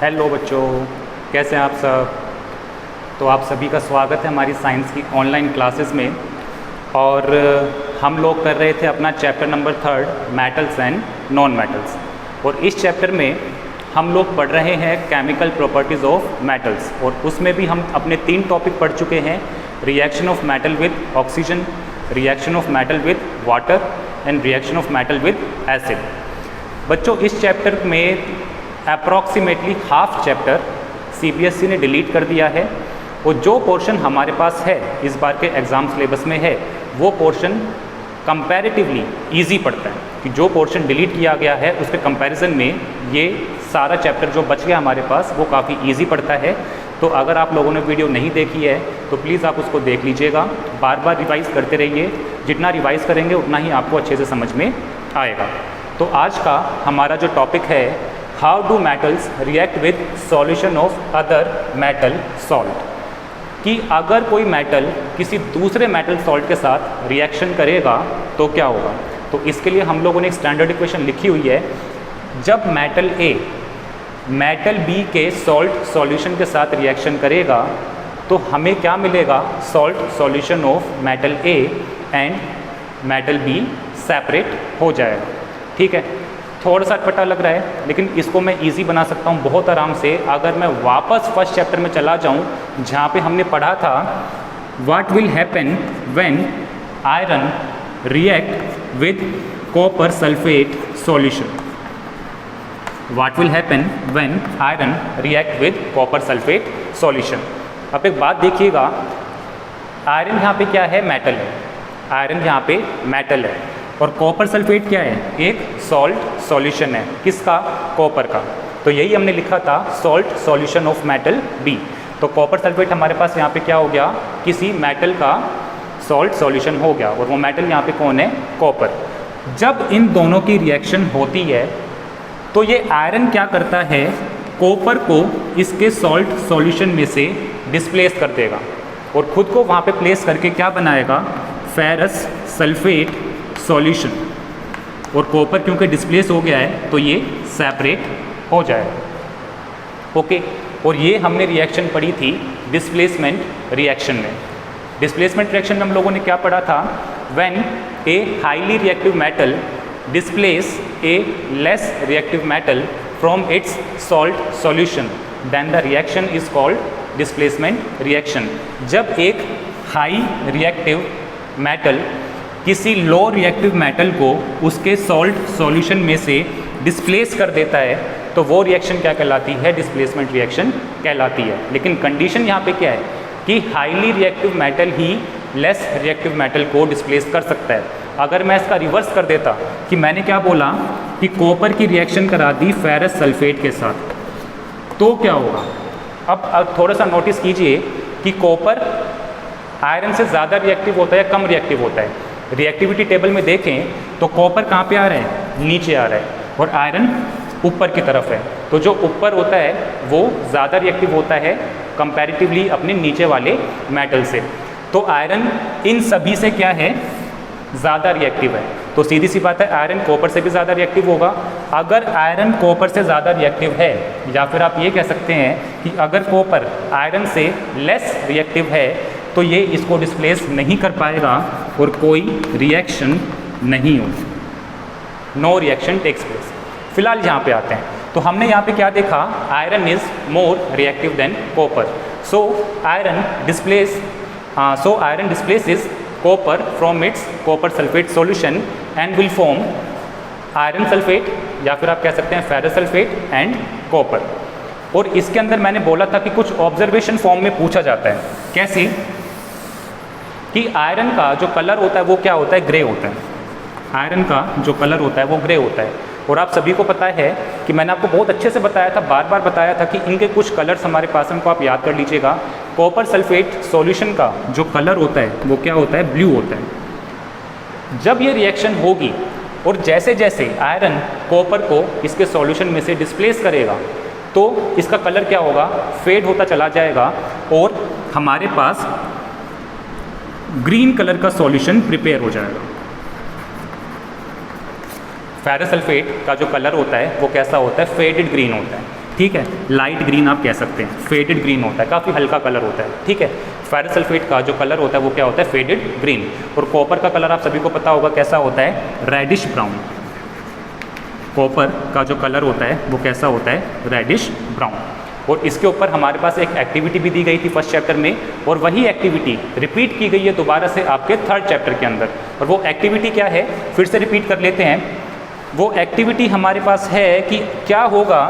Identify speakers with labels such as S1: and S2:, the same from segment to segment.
S1: Hello बच्चों, कैसे हैं आप सब। तो आप सभी का स्वागत है हमारी साइंस की ऑनलाइन क्लासेस में। और हम लोग कर रहे थे अपना chapter number 3 metals and non metals. और इस चैप्टर में हम लोग पढ़ रहे हैं केमिकल प्रॉपर्टीज़ ऑफ मेटल्स। और उसमें भी हम अपने 3 टॉपिक पढ़ चुके हैं, reaction of metal with oxygen, reaction of metal with water and reaction of metal with acid. बच्चों, इस चैप्टर में अप्रॉक्सीमेटली हाफ चैप्टर सीबीएसई ने डिलीट कर दिया है। और जो पोर्शन हमारे पास है इस बार के एग्ज़ाम सिलेबस में है वो पोर्शन कंपैरेटिवली इजी पड़ता है कि जो पोर्शन डिलीट किया गया है उसके कंपैरिजन में ये सारा चैप्टर जो बच गया हमारे पास वो काफ़ी इजी पड़ता है। तो अगर आप लोगों ने वीडियो नहीं देखी है तो प्लीज़ आप उसको देख लीजिएगा, बार बार रिवाइज़ करते रहिए। जितना रिवाइज़ करेंगे उतना ही आपको अच्छे से समझ में आएगा। तो आज का हमारा जो टॉपिक है, how do metals react with solution of other metal salt, कि अगर कोई मेटल किसी दूसरे मेटल सॉल्ट के साथ रिएक्शन करेगा तो क्या होगा। तो इसके लिए हम लोगों ने एक स्टैंडर्ड इक्वेशन लिखी हुई है। जब मेटल ए मेटल बी के सॉल्ट सॉल्यूशन के साथ रिएक्शन करेगा तो हमें क्या मिलेगा, salt solution of metal A and metal B separate हो जाएगा। ठीक है, थोड़ा सा अटपटा लग रहा है लेकिन इसको मैं इजी बना सकता हूँ बहुत आराम से। अगर मैं वापस फर्स्ट चैप्टर में चला जाऊँ जहाँ पे हमने पढ़ा था what will happen when iron react with copper sulphate solution, what will happen when iron react with copper sulphate solution. अब एक बात देखिएगा, आयरन यहाँ पे क्या है, मेटल है। आयरन यहाँ पे मेटल है और कॉपर सल्फेट क्या है, एक सॉल्ट सॉल्यूशन है। किसका, कॉपर का। तो यही हमने लिखा था, salt solution of metal B. तो कॉपर सल्फेट हमारे पास यहाँ पे क्या हो गया, किसी मेटल का सॉल्ट सॉल्यूशन हो गया और वो मेटल यहाँ पे कौन है, कॉपर। जब इन दोनों की रिएक्शन होती है तो ये आयरन क्या करता है, कॉपर को इसके सॉल्ट सॉल्यूशन में से डिस्प्लेस कर देगा और ख़ुद को वहाँ पे प्लेस करके क्या बनाएगा, फेरस सल्फेट सॉल्यूशन। और कॉपर क्योंकि डिस्प्लेस हो गया है तो ये सेपरेट हो जाएगा। ओके, और ये हमने रिएक्शन पढ़ी थी डिस्प्लेसमेंट रिएक्शन में। डिस्प्लेसमेंट रिएक्शन में हम लोगों ने क्या पढ़ा था, when a highly reactive metal displace a less reactive metal from its salt solution then the reaction is called displacement reaction। जब एक हाई रिएक्टिव मेटल किसी लो रिएक्टिव मेटल को उसके सॉल्ट सॉल्यूशन में से डिस्प्लेस कर देता है तो वो रिएक्शन क्या कहलाती है, डिस्प्लेसमेंट रिएक्शन कहलाती है। लेकिन कंडीशन यहाँ पे क्या है कि हाईली रिएक्टिव मेटल ही लेस रिएक्टिव मेटल को डिस्प्लेस कर सकता है। अगर मैं इसका रिवर्स कर देता कि मैंने क्या बोला कि कॉपर की रिएक्शन करा दी फेरस सल्फेट के साथ तो क्या होगा। अब थोड़ा सा नोटिस कीजिए कि कॉपर आयरन से ज़्यादा रिएक्टिव होता है या कम रिएक्टिव होता है। रिएक्टिविटी टेबल में देखें तो कॉपर कहाँ पे आ रहा है, नीचे आ रहा है और आयरन ऊपर की तरफ है। तो जो ऊपर होता है वो ज़्यादा रिएक्टिव होता है कंपैरेटिवली अपने नीचे वाले मेटल से। तो आयरन इन सभी से क्या है, ज़्यादा रिएक्टिव है। तो सीधी सी बात है, आयरन कॉपर से भी ज़्यादा रिएक्टिव होगा। अगर आयरन कॉपर से ज़्यादा रिएक्टिव है, या फिर आप ये कह सकते हैं कि अगर कॉपर आयरन से लेस रिएक्टिव है तो ये इसको डिस्प्लेस नहीं कर पाएगा और कोई रिएक्शन नहीं हो, नो रिएक्शन टेक्स प्लेस। फिलहाल यहाँ पे आते हैं तो हमने यहाँ पे क्या देखा, iron is more reactive than copper. So iron displaces copper from its copper sulfate solution and will form iron sulfate या फिर आप कह सकते हैं फेरस सल्फेट एंड कॉपर। और इसके अंदर मैंने बोला था कि कुछ ऑब्जर्वेशन फॉर्म में पूछा जाता है। कैसे कि आयरन का जो कलर होता है वो क्या होता है, ग्रे होता है। आयरन का जो कलर होता है वो ग्रे होता है। और आप सभी को पता है कि मैंने आपको बहुत अच्छे से बताया था, बार बार बताया था कि इनके कुछ कलर्स हमारे पास हैं, उनको आप याद कर लीजिएगा। कॉपर सल्फेट सॉल्यूशन का जो कलर होता है वो क्या होता है, ब्लू होता है। जब ये रिएक्शन होगी और जैसे जैसे आयरन कॉपर को इसके सॉल्यूशन में से डिस्प्लेस करेगा तो इसका कलर क्या होगा, फेड होता चला जाएगा और हमारे पास ग्रीन कलर का सॉल्यूशन प्रिपेयर हो जाएगा। फेरस सल्फेट का जो कलर होता है वो कैसा होता है, फेडेड ग्रीन होता है। ठीक है, लाइट ग्रीन आप कह सकते हैं, फेडेड ग्रीन होता है, काफ़ी हल्का कलर होता है, ठीक है। फेरस सल्फेट का जो कलर होता है वो क्या होता है, फेडेड ग्रीन। और कॉपर का कलर आप सभी को पता होगा कैसा होता है, रेडिश ब्राउन। कॉपर का जो कलर होता है वो कैसा होता है, रेडिश ब्राउन। और इसके ऊपर हमारे पास एक एक्टिविटी भी दी गई थी फर्स्ट चैप्टर में, और वही एक्टिविटी रिपीट की गई है दोबारा से आपके थर्ड चैप्टर के अंदर। और वो एक्टिविटी क्या है, फिर से रिपीट कर लेते हैं। वो एक्टिविटी हमारे पास है कि क्या होगा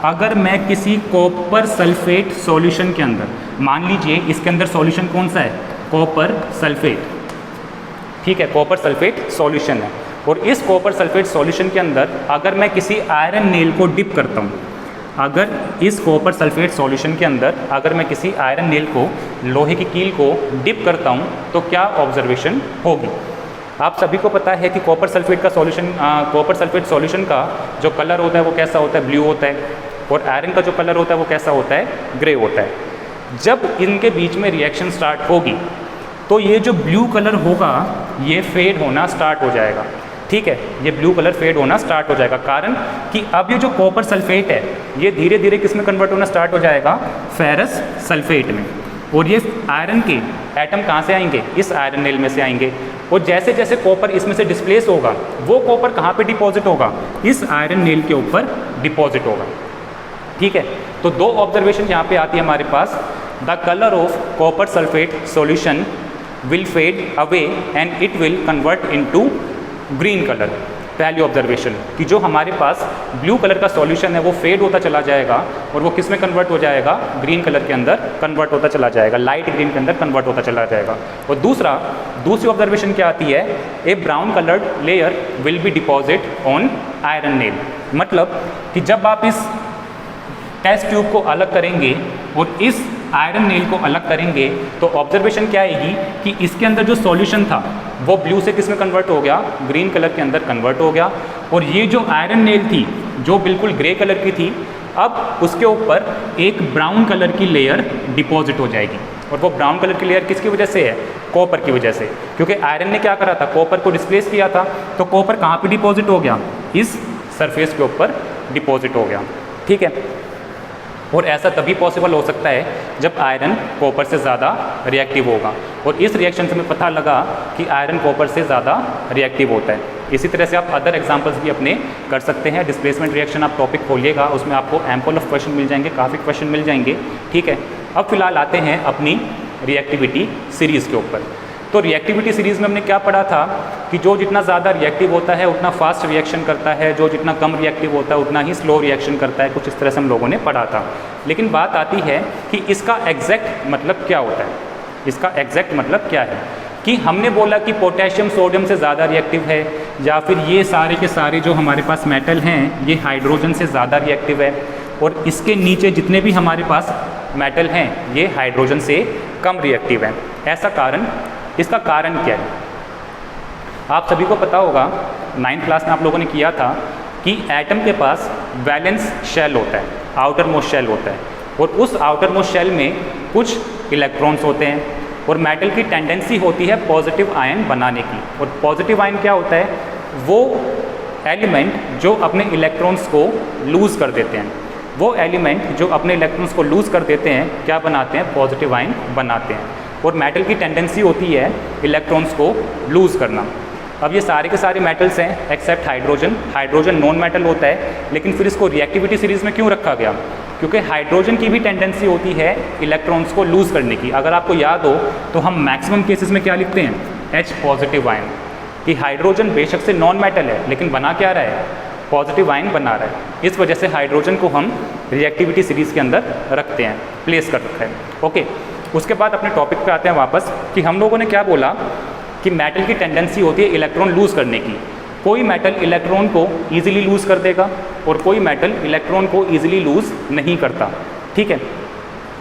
S1: अगर मैं किसी कॉपर सल्फेट सॉल्यूशन के अंदर, मान लीजिए इसके अंदर सॉल्यूशन कौन सा है, कॉपर सल्फेट, ठीक है, कॉपर सल्फेट सॉल्यूशन है। और इस कॉपर सल्फेट सॉल्यूशन के अंदर अगर मैं किसी आयरन नेल को डिप करता हूँ, अगर इस कॉपर सल्फेट सॉल्यूशन के अंदर अगर मैं किसी आयरन नेल को, लोहे की कील को डिप करता हूँ तो क्या ऑब्जर्वेशन होगी। आप सभी को पता है कि कॉपर सल्फेट का सॉल्यूशन, कॉपर सल्फेट सॉल्यूशन का जो कलर होता है वो कैसा होता है, ब्लू होता है। और आयरन का जो कलर होता है वो कैसा होता है, ग्रे होता है। जब इनके बीच में रिएक्शन स्टार्ट होगी तो ये जो ब्लू कलर होगा ये फेड होना स्टार्ट हो जाएगा, ठीक है, ये ब्लू कलर फेड होना स्टार्ट हो जाएगा। कारण कि अब ये जो कॉपर सल्फेट है ये धीरे धीरे किस में कन्वर्ट होना स्टार्ट हो जाएगा, फेरस सल्फेट में। और ये आयरन के एटम कहाँ से आएंगे, इस आयरन नेल में से आएंगे। और जैसे जैसे कॉपर इसमें से डिस्प्लेस होगा वो कॉपर कहाँ पे डिपॉजिट होगा, इस आयरन नेल के ऊपर डिपॉजिट होगा, ठीक है। तो दो ऑब्जर्वेशन यहाँ पे आती है हमारे पास, the colour of copper sulphate solution will fade away and it will convert into green colour. पहली ऑब्जर्वेशन कि जो हमारे पास ब्लू कलर का सॉल्यूशन है वो फेड होता चला जाएगा और वो किस में कन्वर्ट हो जाएगा, ग्रीन कलर के अंदर कन्वर्ट होता चला जाएगा, लाइट ग्रीन के अंदर कन्वर्ट होता चला जाएगा। और दूसरी ऑब्जर्वेशन क्या आती है, a brown coloured layer will be deposit on iron nail. मतलब कि जब आप इस टेस्ट ट्यूब को अलग करेंगे और इस आयरन नेल को अलग करेंगे तो ऑब्जर्वेशन क्या आएगी कि इसके अंदर जो सॉल्यूशन था वो ब्लू से किस में कन्वर्ट हो गया, ग्रीन कलर के अंदर कन्वर्ट हो गया। और ये जो आयरन नेल थी जो बिल्कुल ग्रे कलर की थी, अब उसके ऊपर एक ब्राउन कलर की लेयर डिपॉजिट हो जाएगी। और वो ब्राउन कलर की लेयर किसकी वजह से है, कॉपर की वजह से, क्योंकि आयरन ने क्या करा था, कॉपर को डिस्प्लेस किया था। तो कॉपर कहाँ पे डिपॉजिट हो गया, इस सरफेस के ऊपर डिपॉजिट हो गया, ठीक है। और ऐसा तभी पॉसिबल हो सकता है जब आयरन कॉपर से ज़्यादा रिएक्टिव होगा। और इस रिएक्शन से हमें पता लगा कि आयरन कॉपर से ज़्यादा रिएक्टिव होता है। इसी तरह से आप अदर एग्जांपल्स भी अपने कर सकते हैं। डिस्प्लेसमेंट रिएक्शन आप टॉपिक खोलिएगा, उसमें आपको एम्पल ऑफ क्वेश्चन मिल जाएंगे, काफ़ी क्वेश्चन मिल जाएंगे, ठीक है। अब फिलहाल आते हैं अपनी रिएक्टिविटी सीरीज़ के ऊपर। तो रिएक्टिविटी सीरीज़ में हमने क्या पढ़ा था कि जो जितना ज़्यादा रिएक्टिव होता है उतना फास्ट रिएक्शन करता है, जो जितना कम रिएक्टिव होता है उतना ही स्लो रिएक्शन करता है, कुछ इस तरह से हम लोगों ने पढ़ा था। लेकिन बात आती है कि इसका एग्जैक्ट मतलब क्या होता है, इसका एग्जैक्ट मतलब क्या है। कि हमने बोला कि पोटेशियम सोडियम से ज़्यादा रिएक्टिव है, या फिर ये सारे के सारे जो हमारे पास मेटल हैं ये हाइड्रोजन से ज़्यादा रिएक्टिव है, और इसके नीचे जितने भी हमारे पास मेटल हैं ये हाइड्रोजन से कम रिएक्टिव है। ऐसा कारण, इसका कारण क्या है, आप सभी को पता होगा, 9th क्लास में आप लोगों ने किया था कि एटम के पास वैलेंस शेल होता है, आउटर मोस्ट शेल होता है, और उस आउटर मोस्ट शेल में कुछ इलेक्ट्रॉन्स होते हैं, और मेटल की टेंडेंसी होती है पॉजिटिव आयन बनाने की। और पॉजिटिव आयन क्या होता है, वो एलिमेंट जो अपने इलेक्ट्रॉन्स को लूज़ कर देते हैं, वो एलिमेंट जो अपने इलेक्ट्रॉन्स को लूज़ कर देते हैं क्या बनाते हैं, पॉजिटिव आयन बनाते हैं। और मेटल की टेंडेंसी होती है इलेक्ट्रॉन्स को लूज़ करना। अब ये सारे के सारे मेटल्स हैं except hydrogen. Hydrogen non metal होता है, लेकिन फिर इसको रिएक्टिविटी सीरीज़ में क्यों रखा गया, क्योंकि हाइड्रोजन की भी टेंडेंसी होती है इलेक्ट्रॉन्स को लूज़ करने की। अगर आपको याद हो तो हम मैक्सिमम केसेस में क्या लिखते हैं, H पॉजिटिव आयन, कि हाइड्रोजन बेशक से नॉन मेटल है लेकिन बना क्या रहा है, पॉजिटिव आयन बना रहा है। इस वजह से हाइड्रोजन को हम रिएक्टिविटी सीरीज़ के अंदर रखते हैं, प्लेस कर रखा है, ओके। उसके बाद अपने टॉपिक पे आते हैं वापस कि हम लोगों ने क्या बोला कि मेटल की टेंडेंसी होती है इलेक्ट्रॉन लूज़ करने की। कोई मेटल इलेक्ट्रॉन को ईजिली लूज़ कर देगा और कोई मेटल इलेक्ट्रॉन को ईजिली लूज़ नहीं करता, ठीक है।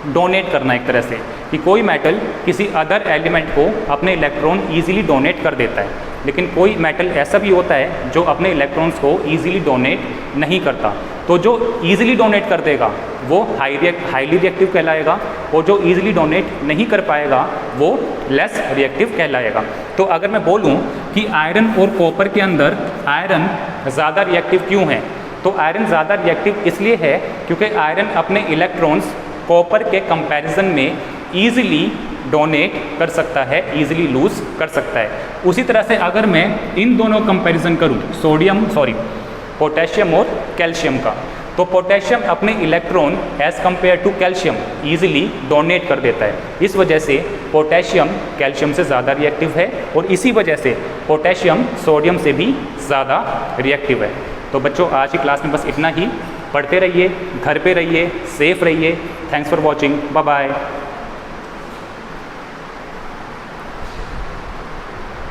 S1: डोनेट करना एक तरह से, कि कोई मेटल किसी अदर एलिमेंट को अपने इलेक्ट्रॉन ईजिली डोनेट कर देता है, लेकिन कोई मेटल ऐसा भी होता है जो अपने इलेक्ट्रॉन्स को ईजिली डोनेट नहीं करता। तो जो ईजिली डोनेट कर देगा वो हाईली रिएक्टिव कहलाएगा, और जो ईजिली डोनेट नहीं कर पाएगा वो लेस रिएक्टिव कहलाएगा। तो अगर मैं बोलूँ कि आयरन और कॉपर के अंदर आयरन ज़्यादा रिएक्टिव क्यों है, तो आयरन ज़्यादा रिएक्टिव इसलिए है क्योंकि आयरन अपने इलेक्ट्रॉन्स कॉपर के कंपैरिजन में ईजिली डोनेट कर सकता है, ईजिली लूज कर सकता है। उसी तरह से अगर मैं इन दोनों कंपैरिजन करूं पोटेशियम और कैल्शियम का, तो पोटेशियम अपने electron as compare to calcium easily donate कर देता है। इस वजह से पोटेशियम कैल्शियम से ज़्यादा रिएक्टिव है और इसी वजह से पोटेशियम सोडियम से भी ज़्यादा रिएक्टिव है। तो बच्चों आज की क्लास में बस इतना ही। पढ़ते रहिए, घर पे रहिए, सेफ रहिए। Thanks for watching, bye bye.